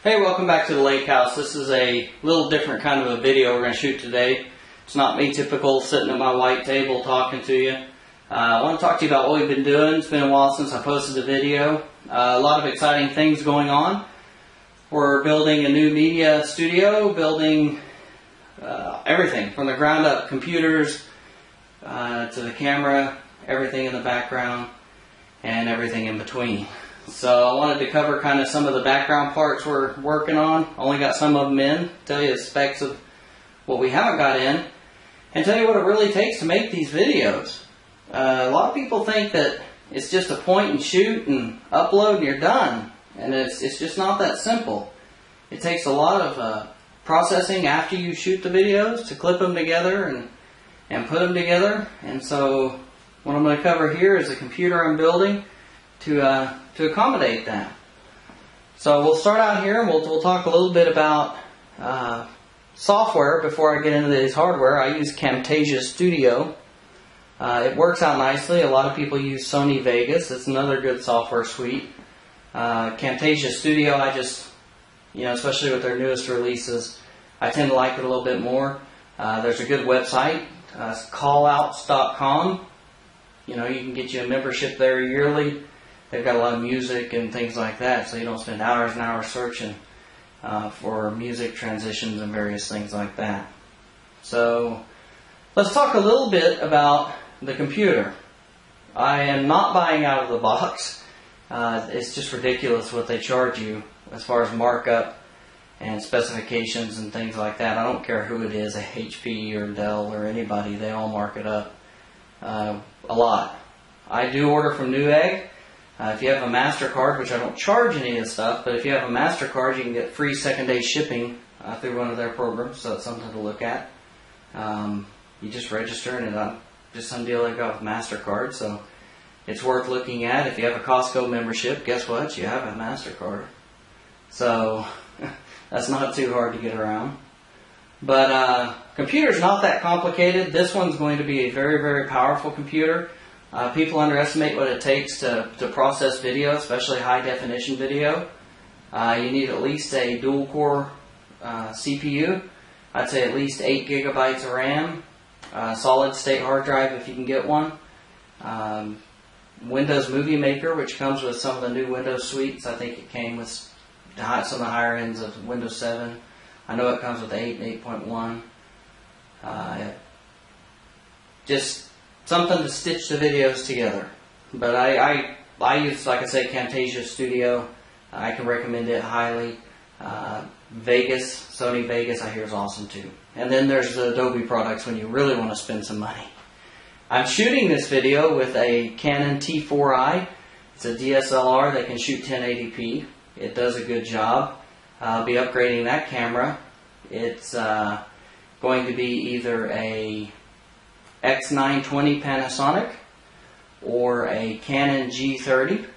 Hey, welcome back to the lake house. This is a little different kind of a video we're going to shoot today. It's not me typical sitting at my white table talking to you. I want to talk to you about what we've been doing. It's been a while since I posted a video. A lot of exciting things going on. We're building a new media studio, building everything from the ground up, computers to the camera, everything in the background, and everything in between. So I wanted to cover kind of some of the background parts we're working on. Only got some of them in. Tell you the specs of what we haven't got in. And tell you what it really takes to make these videos. A lot of people think that it's just a point and shoot and upload and you're done. And it's just not that simple. It takes a lot of processing after you shoot the videos to clip them together and put them together. And so what I'm going to cover here is a computer I'm building to accommodate that. So we'll start out here and we'll talk a little bit about software before I get into this hardware. I use Camtasia Studio. It works out nicely. A lot of people use Sony Vegas. It's another good software suite. Camtasia Studio, I just, especially with their newest releases, I tend to like it a little bit more. There's a good website, callouts.com. You can get you a membership there yearly. They've got a lot of music and things like that, so you don't spend hours and hours searching for music transitions and various things like that. So let's talk a little bit about the computer. I am not buying out of the box. It's just ridiculous what they charge you as far as markup and specifications and things like that. I don't care who it is, a HP or Dell or anybody, they all mark it up a lot. I do order from Newegg. If you have a MasterCard, which I don't charge any of this stuff, but if you have a MasterCard, you can get free second-day shipping through one of their programs, so it's something to look at. You just register, and it's just some deal they've got with MasterCard, so it's worth looking at. If you have a Costco membership, guess what? You have a MasterCard. So that's not too hard to get around. But computer's not that complicated. This one's going to be a very, very powerful computer. People underestimate what it takes to process video, especially high-definition video. You need at least a dual-core CPU. I'd say at least 8 gigabytes of RAM. Solid-state hard drive if you can get one. Windows Movie Maker, which comes with some of the new Windows suites. I think it came with some of the higher ends of Windows 7. I know it comes with 8 and 8.1. Just something to stitch the videos together. But I use, like I say, Camtasia Studio. I can recommend it highly. Vegas, Sony Vegas, I hear is awesome too. And then there's the Adobe products when you really want to spend some money. I'm shooting this video with a Canon T4i. It's a DSLR that can shoot 1080p. It does a good job. I'll be upgrading that camera. It's going to be either a X920 Panasonic or a Canon G30.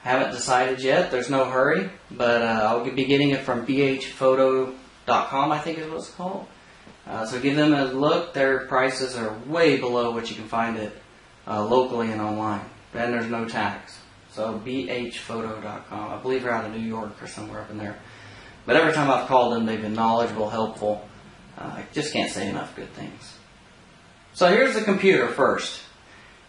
Haven't decided yet. There's no hurry, but I'll be getting it from bhphoto.com, I think is what it's called. So give them a look. Their prices are way below what you can find it locally and online. And there's no tax. So bhphoto.com. I believe they're out of New York or somewhere up in there. But every time I've called them, they've been knowledgeable, helpful. I just can't say enough good things. So here's the computer first.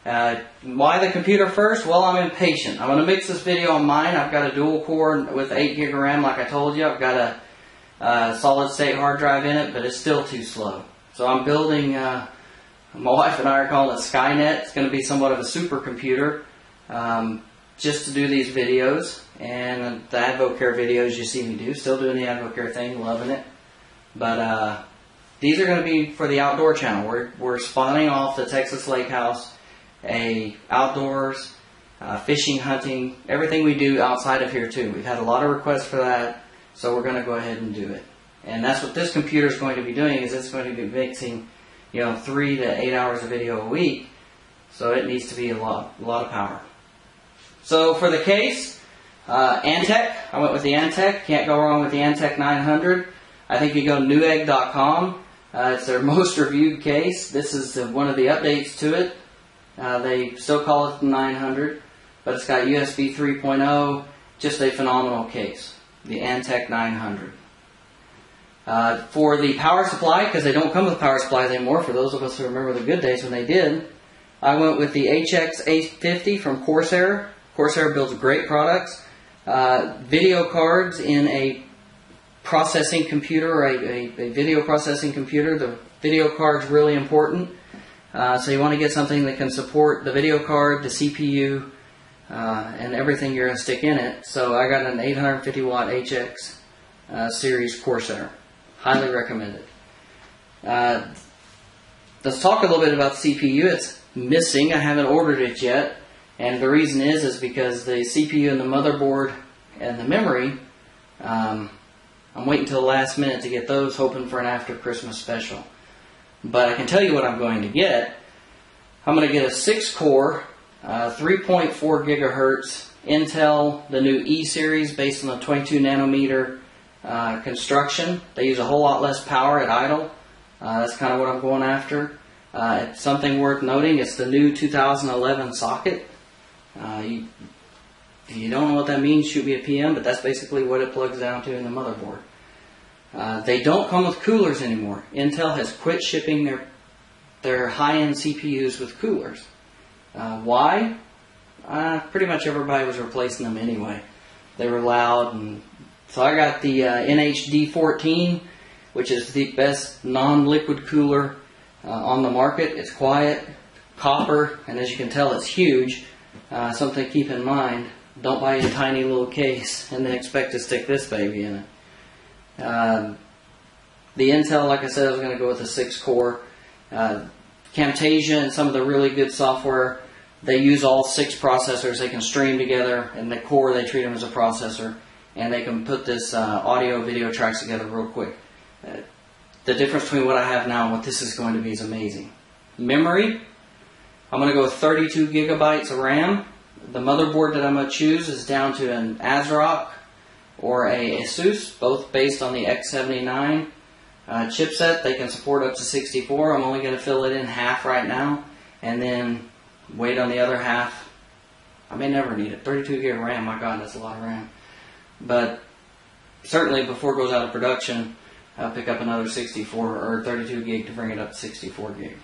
Why the computer first? Well, I'm impatient. I'm going to mix this video on mine. I've got a dual core with 8 gig of RAM like I told you. I've got a solid state hard drive in it, but it's still too slow. So I'm building, my wife and I are calling it Skynet. It's going to be somewhat of a supercomputer just to do these videos. And the AdvoCare videos you see me do. Still doing the AdvoCare thing, loving it. But these are going to be for the outdoor channel. We're spawning off the Texas Lake House, a outdoors, fishing, hunting, everything we do outside of here too. We've had a lot of requests for that, so we're going to go ahead and do it. And that's what this computer is going to be doing, is it's going to be mixing, 3 to 8 hours of video a week. So it needs to be a lot of power. So for the case, Antec. I went with the Antec. Can't go wrong with the Antec 900. I think you go to Newegg.com. It's their most reviewed case. This is one of the updates to it. They still call it the 900, but it's got USB 3.0. Just a phenomenal case. the Antec 900. For the power supply, because they don't come with power supplies anymore, for those of us who remember the good days when they did, I went with the HX850 from Corsair. Corsair builds great products. Video cards in a processing computer, or a video processing computer. The video card's really important. So you want to get something that can support the video card, the CPU, and everything you're going to stick in it. So I got an 850 watt HX series Corsair. Highly recommend it. Let's talk a little bit about the CPU. It's missing. I haven't ordered it yet. And the reason is because the CPU and the motherboard and the memory, I'm waiting till the last minute to get those, hoping for an after Christmas special. But I can tell you what I'm going to get. I'm going to get a 6-core, 3.4 gigahertz Intel, the new E series based on the 22 nanometer construction. They use a whole lot less power at idle. That's kind of what I'm going after. It's something worth noting. It's the new 2011 socket. If you don't know what that means, shoot me a PM, but that's basically what it plugs down to in the motherboard. They don't come with coolers anymore. Intel has quit shipping their high-end CPUs with coolers. Why? Pretty much everybody was replacing them anyway. They were loud, and so I got the NHD14, which is the best non-liquid cooler on the market. It's quiet, copper, and as you can tell, it's huge. Something to keep in mind: don't buy a tiny little case and then expect to stick this baby in it. The Intel, like I said, I was going to go with a 6-core. Camtasia and some of the really good software, they use all 6 processors. They can stream together, and the core, they treat them as a processor, and they can put this audio video tracks together real quick. The difference between what I have now and what this is going to be is amazing. Memory, I'm going to go with 32 gigabytes of RAM. The motherboard that I'm going to choose is down to an ASRock or a Asus, both based on the X79 chipset. They can support up to 64. I'm only going to fill it in half right now, and then wait on the other half. I may never need it. 32 gig of RAM, my God, that's a lot of RAM. But certainly before it goes out of production, I'll pick up another 64 or 32 gig to bring it up to 64 gig.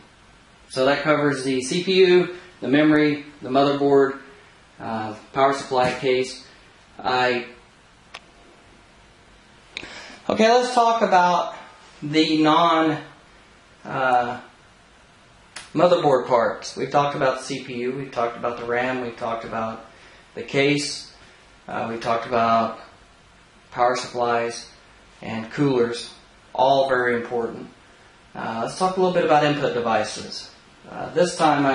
So that covers the CPU, the memory, the motherboard, power supply case. Okay, let's talk about the motherboard parts. We've talked about the CPU, we've talked about the RAM, we've talked about the case, we've talked about power supplies and coolers, all very important. Let's talk a little bit about input devices. This time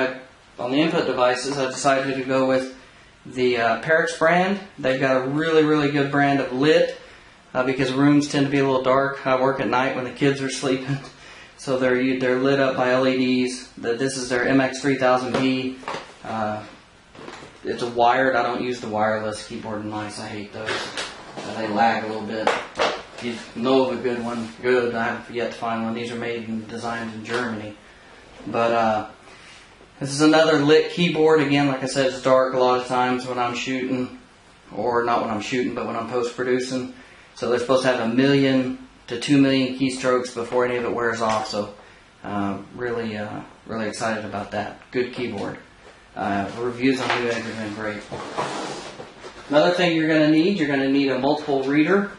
on the input devices, I decided to go with the Perix brand. They've got a really, really good brand of lit because rooms tend to be a little dark. I work at night when the kids are sleeping, so they're lit up by LEDs. This is their MX3000B. It's a wired. I don't use the wireless keyboard and mice. I hate those. They lag a little bit. If you know of a good one, good. I have yet to find one. These are made and designed in Germany. But this is another lit keyboard. Again, like I said, it's dark a lot of times when I'm shooting, or not when I'm shooting, but when I'm post-producing. So they're supposed to have 1 million to 2 million keystrokes before any of it wears off. So really excited about that. Good keyboard. Reviews on Newegg have been great. Another thing you're going to need a multiple reader.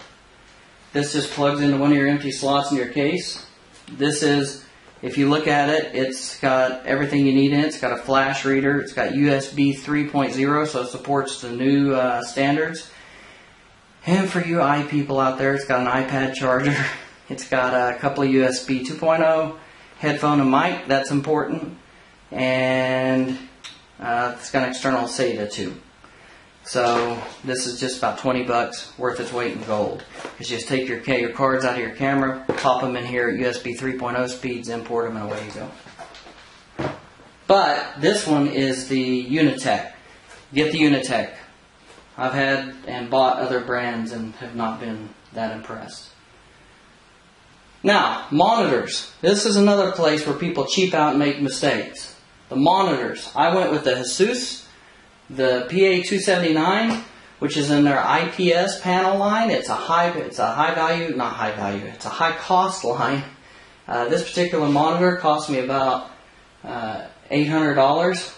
This just plugs into one of your empty slots in your case. This is, if you look at it, it's got everything you need in it. It's got a flash reader. It's got USB 3.0, so it supports the new standards. And for you eye people out there, it's got an iPad charger. It's got a couple of USB 2.0, headphone and mic. That's important. And it's got an external SATA too. So this is just about 20 bucks, worth its weight in gold. Because you just take your cards out of your camera, pop them in here at USB 3.0 speeds, import them, and away you go. But this one is the Unitech. Get the Unitech. I've had and bought other brands and have not been that impressed. Now, monitors. This is another place where people cheap out and make mistakes. The monitors. I went with the Asus, the PA279. which is in their IPS panel line. It's a high value, not high value, it's a high cost line. This particular monitor cost me about $800.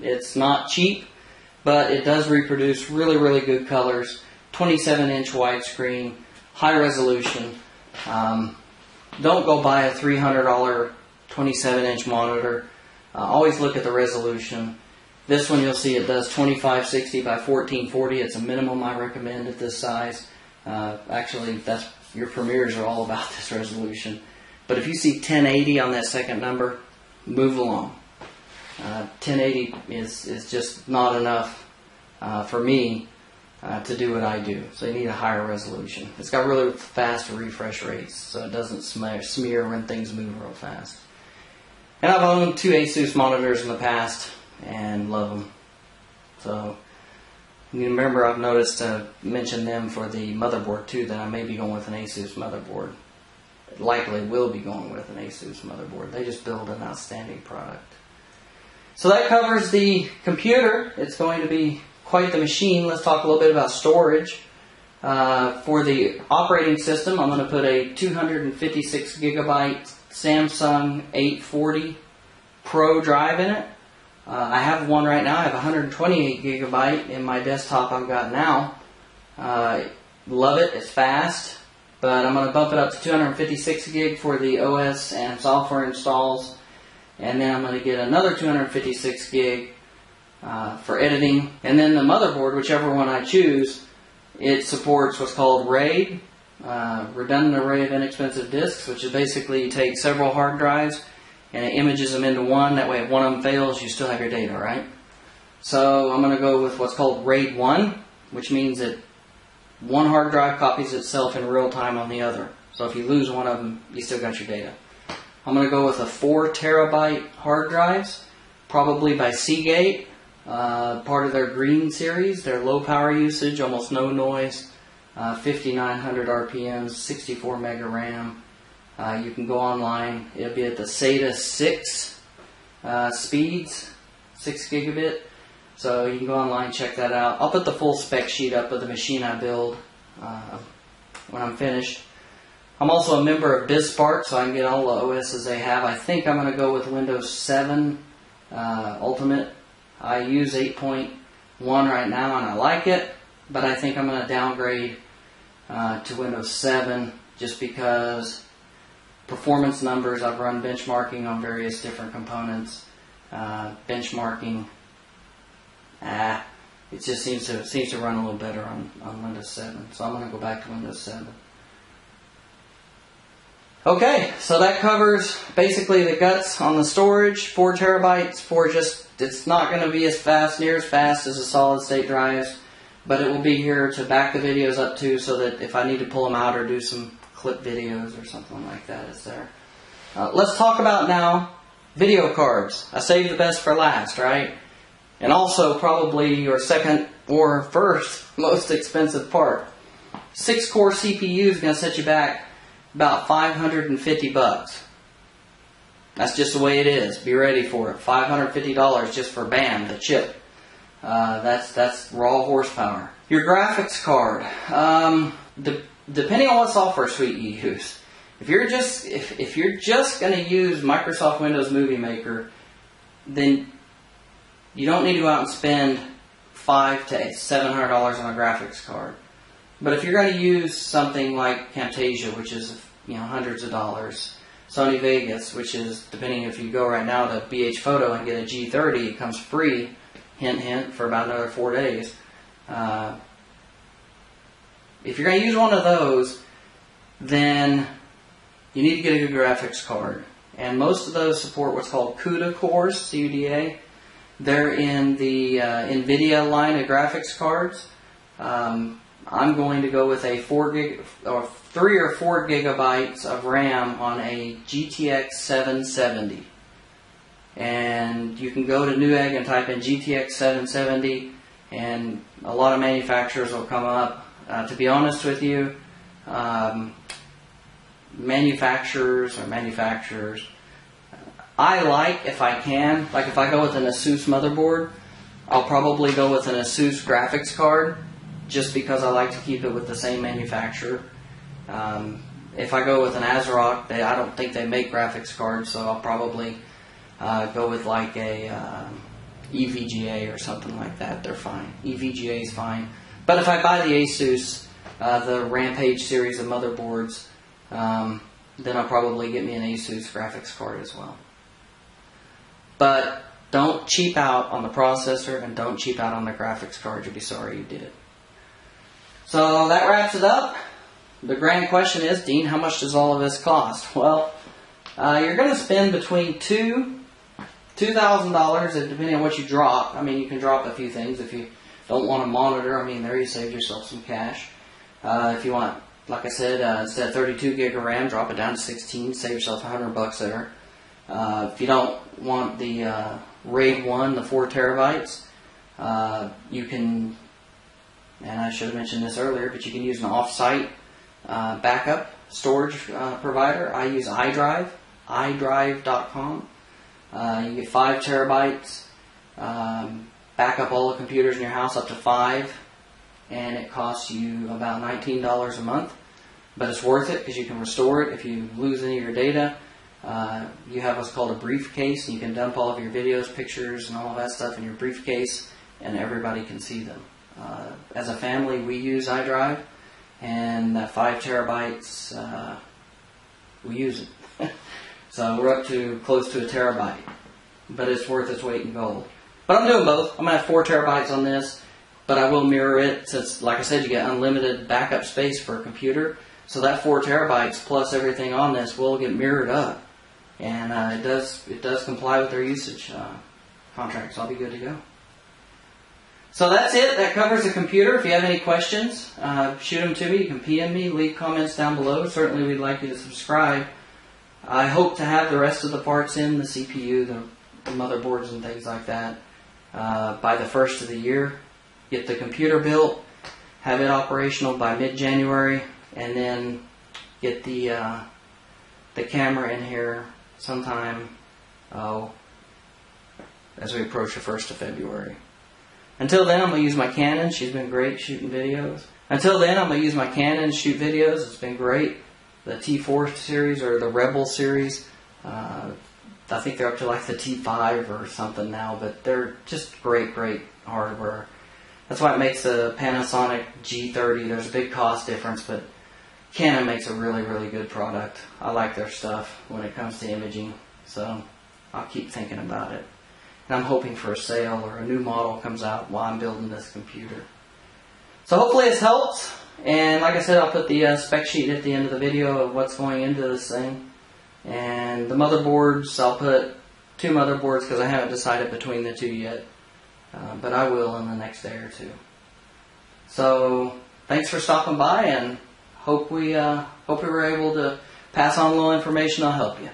It's not cheap, but it does reproduce really, really good colors. 27-inch widescreen, high resolution. Don't go buy a $300 27-inch monitor. Always look at the resolution. This one you'll see it does 2560 by 1440. It's a minimum I recommend at this size. Actually, your Premieres are all about this resolution. But if you see 1080 on that second number, move along. 1080 is just not enough for me to do what I do. So you need a higher resolution. It's got really fast refresh rates, so it doesn't smear when things move real fast. And I've owned 2 ASUS monitors in the past and love them. So you remember I've noticed mentioned them for the motherboard too, that I may be going with an ASUS motherboard. Likely will be going with an ASUS motherboard. They just build an outstanding product. So that covers the computer. It's going to be quite the machine. Let's talk a little bit about storage. For the operating system, I'm going to put a 256 gigabyte Samsung 840 Pro drive in it. I have one right now. I have 128 gigabyte in my desktop I've got now. Love it. It's fast. But I'm going to bump it up to 256 gig for the OS and software installs. And then I'm going to get another 256 gig for editing. And then the motherboard, whichever one I choose, it supports what's called RAID, Redundant Array of Inexpensive Disks, which is basically you take several hard drives and it images them into one. That way if one of them fails, you still have your data, right? So I'm going to go with what's called RAID 1, which means that one hard drive copies itself in real time on the other. So if you lose one of them, you still got your data. I'm going to go with a 4 terabyte hard drives, probably by Seagate, part of their Green series, their low power usage, almost no noise, 5900 RPMs, 64 mega RAM. You can go online. It'll be at the SATA 6 speeds, 6 gigabit. So you can go online, check that out. I'll put the full spec sheet up of the machine I build when I'm finished. I'm also a member of BizSpark, so I can get all the OSs they have. I think I'm going to go with Windows 7 Ultimate. I use 8.1 right now and I like it, but I think I'm going to downgrade to Windows 7 just because performance numbers. I've run benchmarking on various different components. Benchmarking, it just seems to run a little better on Windows 7. So I'm going to go back to Windows 7. Okay, so that covers basically the guts on the storage. 4 terabytes for it's not going to be near as fast as the solid state drives, but it will be here to back the videos up to, so that if I need to pull them out or do some clip videos or something like that, it's there. Let's talk about now video cards. I saved the best for last, right? And also probably your second or first most expensive part. 6-core CPU is going to set you back about $550. That's just the way it is. Be ready for it. $550 just for BAM, the chip. That's raw horsepower. Your graphics card. Depending on what software suite you use. If you're just going to use Microsoft Windows Movie Maker, then you don't need to go out and spend $500 to $700 on a graphics card. But if you're going to use something like Camtasia, which is hundreds of dollars, Sony Vegas, which is, depending if you go right now to BH Photo and get a G30, it comes free, hint hint, for about another 4 days. If you're going to use one of those, then you need to get a good graphics card. And most of those support what's called CUDA cores, C-U-D-A. They're in the NVIDIA line of graphics cards. I'm going to go with a 3 or 4 gigabytes of RAM on a GTX 770. And you can go to Newegg and type in GTX 770, and a lot of manufacturers will come up. To be honest with you, manufacturers, I like, if I can, like if I go with an ASUS motherboard, I'll probably go with an Asus graphics card, just because I like to keep it with the same manufacturer. If I go with an ASRock, I don't think they make graphics cards, so I'll probably go with like a EVGA or something like that. They're fine. EVGA is fine. But if I buy the Asus, the Rampage series of motherboards, then I'll probably get me an Asus graphics card as well. But don't cheap out on the processor and don't cheap out on the graphics card. You'll be sorry you did. So that wraps it up. The grand question is, Dean, how much does all of this cost? Well, you're going to spend between $2,000, depending on what you drop. I mean, you can drop a few things. If you don't want a monitor, I mean, there you saved yourself some cash. If you want, like I said, instead of 32 gig of RAM, drop it down to 16, save yourself $100 there. If you don't want the RAID 1, the 4 terabytes, you can, and I should have mentioned this earlier, but you can use an off-site backup storage provider. I use iDrive, iDrive.com. You get 5 terabytes, back up all the computers in your house up to 5, and it costs you about $19 a month. But it's worth it because you can restore it if you lose any of your data. You have what's called a briefcase, and you can dump all of your videos, pictures, and all of that stuff in your briefcase, and everybody can see them. As a family, we use iDrive, and that 5 terabytes, we use it. So we're up to close to a terabyte, but it's worth its weight in gold. But I'm doing both. I'm going to have 4 terabytes on this, but I will mirror it since, like I said, you get unlimited backup space for a computer. So that 4 terabytes plus everything on this will get mirrored up, and it does comply with their usage contract. So I'll be good to go. So that's it. That covers the computer. If you have any questions, shoot them to me. You can PM me, leave comments down below. Certainly, we'd like you to subscribe. I hope to have the rest of the parts in, the CPU, the motherboards and things like that, by the first of the year. Get the computer built, have it operational by mid-January, and then get the camera in here sometime, as we approach the 1st of February. Until then, I'm going to use my Canon. She's been great shooting videos. Until then, I'm going to use my Canon to shoot videos. It's been great. The T4 series or the Rebel series, I think they're up to like the T5 or something now, but they're just great hardware. That's why it makes the Panasonic G30. There's a big cost difference, but Canon makes a really good product. I like their stuff when it comes to imaging, so I'll keep thinking about it. And I'm hoping for a sale or a new model comes out while I'm building this computer. So hopefully this helps. And like I said, I'll put the spec sheet at the end of the video of what's going into this thing. And the motherboards, I'll put 2 motherboards because I haven't decided between the 2 yet. But I will in the next day or 2. So thanks for stopping by, and hope we were able to pass on a little information that'll help you.